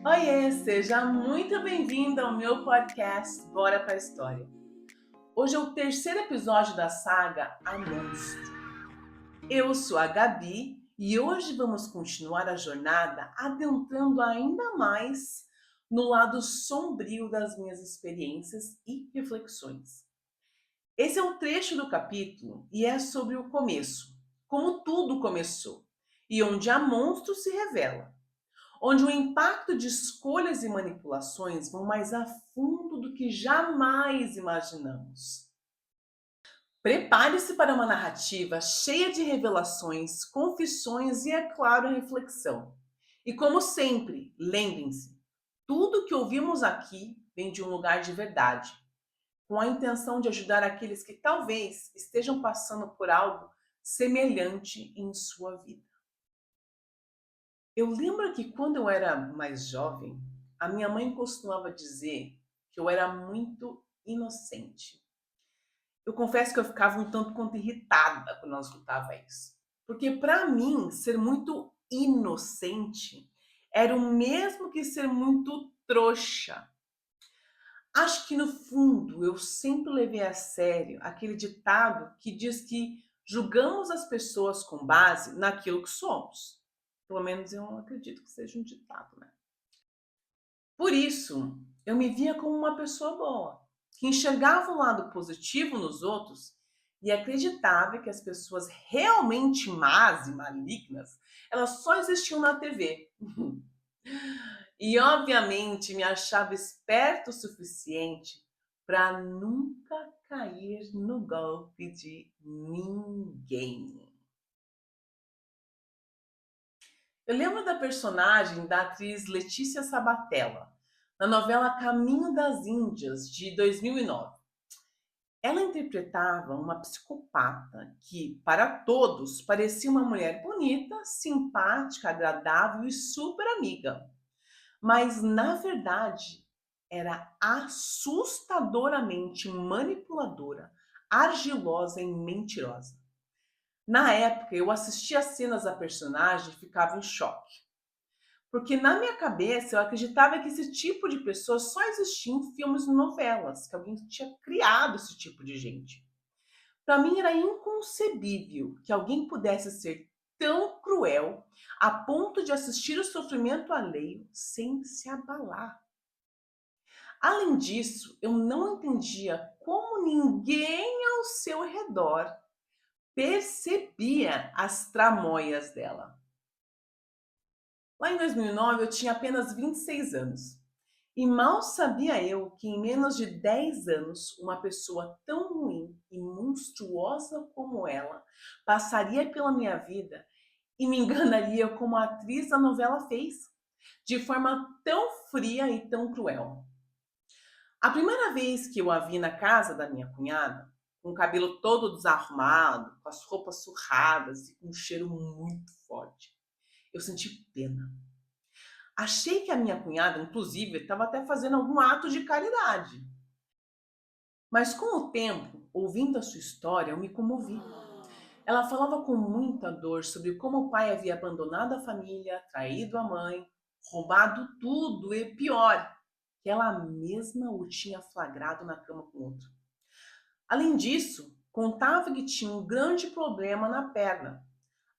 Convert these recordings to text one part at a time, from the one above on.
Oiê, seja muito bem-vindo ao meu podcast Bora pra História. Hoje é o terceiro episódio da saga A Monstro. Eu sou a Gabi e hoje vamos continuar a jornada adentrando ainda mais no lado sombrio das minhas experiências e reflexões. Esse é um trecho do capítulo e é sobre o começo, como tudo começou, e onde a monstro se revela, onde o impacto de escolhas e manipulações vão mais a fundo do que jamais imaginamos. Prepare-se para uma narrativa cheia de revelações, confissões e, é claro, reflexão. E como sempre, lembrem-se, tudo que ouvimos aqui vem de um lugar de verdade, com a intenção de ajudar aqueles que talvez estejam passando por algo semelhante em sua vida. Eu lembro que quando eu era mais jovem, a minha mãe costumava dizer que eu era muito inocente. Eu confesso que eu ficava um tanto quanto irritada quando ela escutava isso. Porque para mim, ser muito inocente era o mesmo que ser muito trouxa. Acho que no fundo eu sempre levei a sério aquele ditado que diz que julgamos as pessoas com base naquilo que somos. Pelo menos eu acredito que seja um ditado, né? Por isso, eu me via como uma pessoa boa, que enxergava o lado positivo nos outros e acreditava que as pessoas realmente más e malignas, elas só existiam na TV. E obviamente me achava esperto o suficiente para nunca cair no golpe de ninguém. Eu lembro da personagem da atriz Letícia Sabatella, na novela Caminho das Índias, de 2009. Ela interpretava uma psicopata que, para todos, parecia uma mulher bonita, simpática, agradável e super amiga. Mas, na verdade, era assustadoramente manipuladora, argilosa e mentirosa. Na época, eu assistia as cenas da personagem e ficava em choque. Porque na minha cabeça eu acreditava que esse tipo de pessoa só existia em filmes e novelas, que alguém tinha criado esse tipo de gente. Para mim era inconcebível que alguém pudesse ser tão cruel a ponto de assistir o sofrimento alheio sem se abalar. Além disso, eu não entendia como ninguém ao seu redor percebia as tramóias dela. Lá em 2009 eu tinha apenas 26 anos. E mal sabia eu que em menos de 10 anos uma pessoa tão ruim e monstruosa como ela passaria pela minha vida e me enganaria como a atriz da novela fez, de forma tão fria e tão cruel. A primeira vez que eu a vi na casa da minha cunhada, com o cabelo todo desarrumado, com as roupas surradas e com um cheiro muito forte, eu senti pena. Achei que a minha cunhada, inclusive, estava até fazendo algum ato de caridade. Mas com o tempo, ouvindo a sua história, eu me comovi. Ela falava com muita dor sobre como o pai havia abandonado a família, traído a mãe, roubado tudo e pior, que ela mesma o tinha flagrado na cama com outro. Além disso, contava que tinha um grande problema na perna,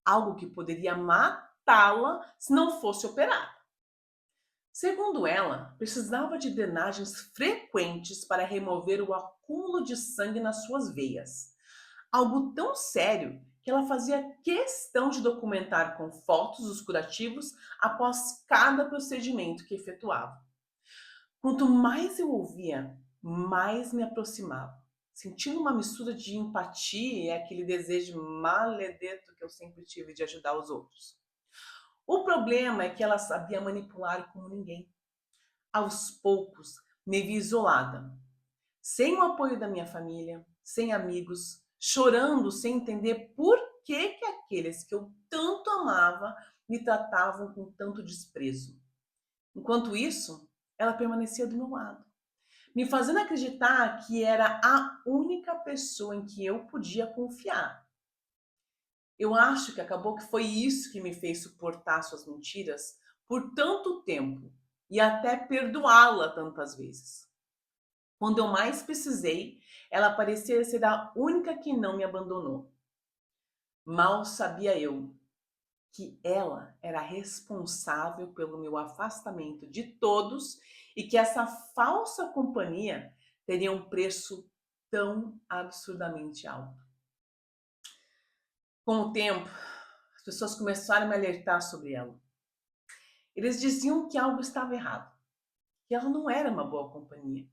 algo que poderia matá-la se não fosse operada. Segundo ela, precisava de drenagens frequentes para remover o acúmulo de sangue nas suas veias. Algo tão sério que ela fazia questão de documentar com fotos os curativos após cada procedimento que efetuava. Quanto mais eu ouvia, mais me aproximava, sentindo uma mistura de empatia e aquele desejo maledeto que eu sempre tive de ajudar os outros. O problema é que ela sabia manipular como ninguém. Aos poucos, me vi isolada, sem o apoio da minha família, sem amigos, chorando sem entender por que aqueles que eu tanto amava me tratavam com tanto desprezo. Enquanto isso, ela permanecia do meu lado, me fazendo acreditar que era a única pessoa em que eu podia confiar. Eu acho que acabou que foi isso que me fez suportar suas mentiras por tanto tempo, e até perdoá-la tantas vezes. Quando eu mais precisei, ela parecia ser a única que não me abandonou. Mal sabia eu que ela era responsável pelo meu afastamento de todos e que essa falsa companhia teria um preço tão absurdamente alto. Com o tempo, as pessoas começaram a me alertar sobre ela. Eles diziam que algo estava errado, que ela não era uma boa companhia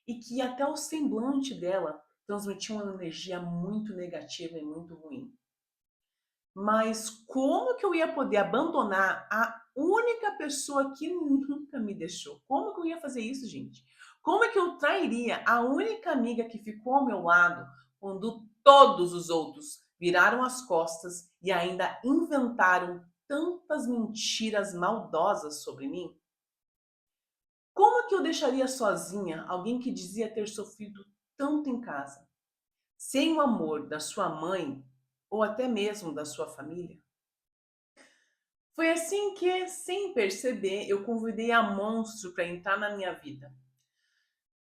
e que até o semblante dela transmitia uma energia muito negativa e muito ruim. Mas como que eu ia poder abandonar a única pessoa que nunca me deixou? Como que eu ia fazer isso, gente? Como é que eu trairia a única amiga que ficou ao meu lado quando todos os outros viraram as costas e ainda inventaram tantas mentiras maldosas sobre mim? Como que eu deixaria sozinha alguém que dizia ter sofrido tanto em casa, sem o amor da sua mãe ou até mesmo da sua família? Foi assim que, sem perceber, eu convidei a Monstro para entrar na minha vida.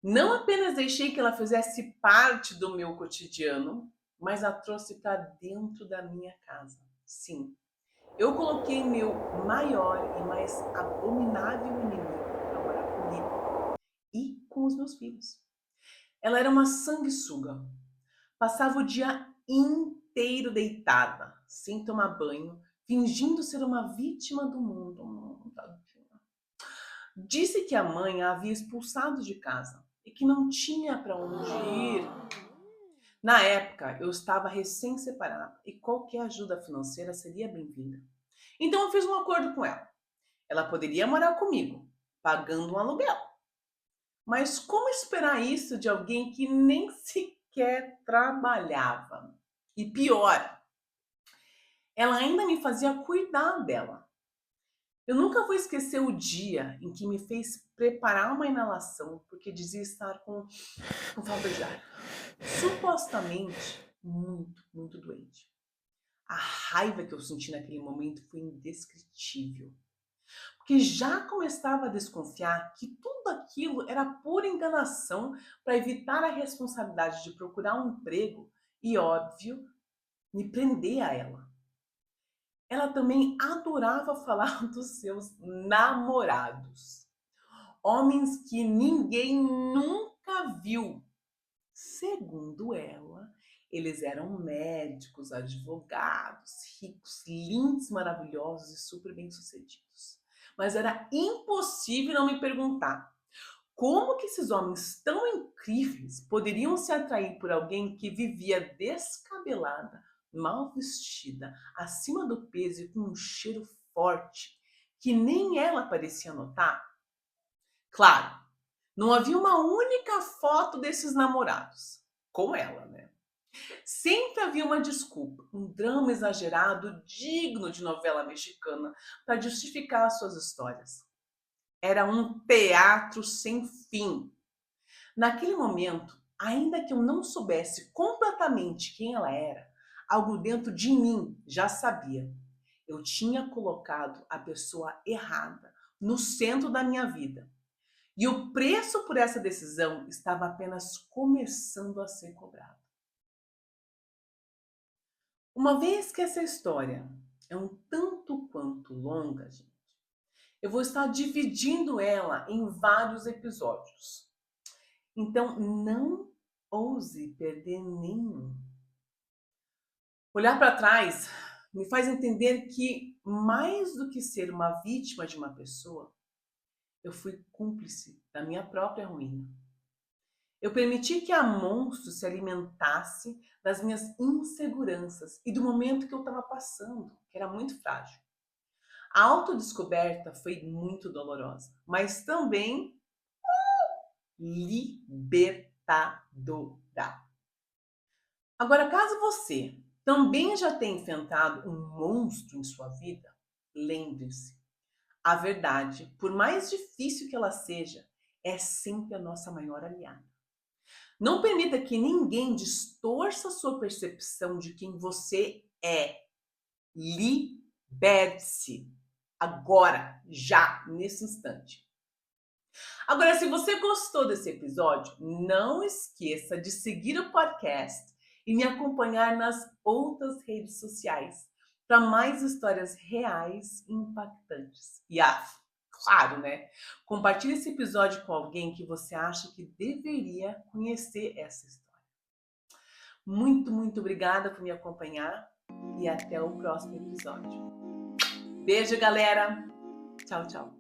Não apenas deixei que ela fizesse parte do meu cotidiano, mas a trouxe para dentro da minha casa. Sim, eu coloquei meu maior e mais abominável inimigo para morar comigo e com os meus filhos. Ela era uma sanguessuga. Passava o dia inteiro deitada, sem tomar banho, fingindo ser uma vítima do mundo. Tadinha. Disse que a mãe a havia expulsado de casa e que não tinha para onde ir. Na época, eu estava recém-separada e qualquer ajuda financeira seria bem-vinda. Então eu fiz um acordo com ela. Ela poderia morar comigo, pagando um aluguel. Mas como esperar isso de alguém que nem sequer trabalhava? E pior, ela ainda me fazia cuidar dela. Eu nunca vou esquecer o dia em que me fez preparar uma inalação porque dizia estar com falta de ar. Supostamente muito doente. A raiva que eu senti naquele momento foi indescritível. Porque já começava a desconfiar que tudo aquilo era pura enganação para evitar a responsabilidade de procurar um emprego e, óbvio, me prender a ela. Ela também adorava falar dos seus namorados. Homens que ninguém nunca viu. Segundo ela, eles eram médicos, advogados, ricos, lindos, maravilhosos e super bem-sucedidos. Mas era impossível não me perguntar como que esses homens tão incríveis poderiam se atrair por alguém que vivia descabelada, mal vestida, acima do peso e com um cheiro forte que nem ela parecia notar? Claro, não havia uma única foto desses namorados, com ela, né? Sempre havia uma desculpa, um drama exagerado digno de novela mexicana para justificar as suas histórias. Era um teatro sem fim. Naquele momento, ainda que eu não soubesse completamente quem ela era, algo dentro de mim já sabia. Eu tinha colocado a pessoa errada no centro da minha vida. E o preço por essa decisão estava apenas começando a ser cobrado. Uma vez que essa história é um tanto quanto longa, gente, eu vou estar dividindo ela em vários episódios. Então, não ouse perder nenhum. Olhar para trás me faz entender que, mais do que ser uma vítima de uma pessoa, eu fui cúmplice da minha própria ruína. Eu permiti que a monstro se alimentasse das minhas inseguranças e do momento que eu estava passando, que era muito frágil. A autodescoberta foi muito dolorosa, mas também libertadora. Agora, caso você também já tenha enfrentado um monstro em sua vida, lembre-se, a verdade, por mais difícil que ela seja, é sempre a nossa maior aliada. Não permita que ninguém distorça a sua percepção de quem você é. Liberte-se agora, já, nesse instante. Agora, se você gostou desse episódio, não esqueça de seguir o podcast e me acompanhar nas outras redes sociais para mais histórias reais e impactantes. E, claro, né? Compartilhe esse episódio com alguém que você acha que deveria conhecer essa história. Muito, muito obrigada por me acompanhar e até o próximo episódio. Beijo, galera! Tchau, tchau!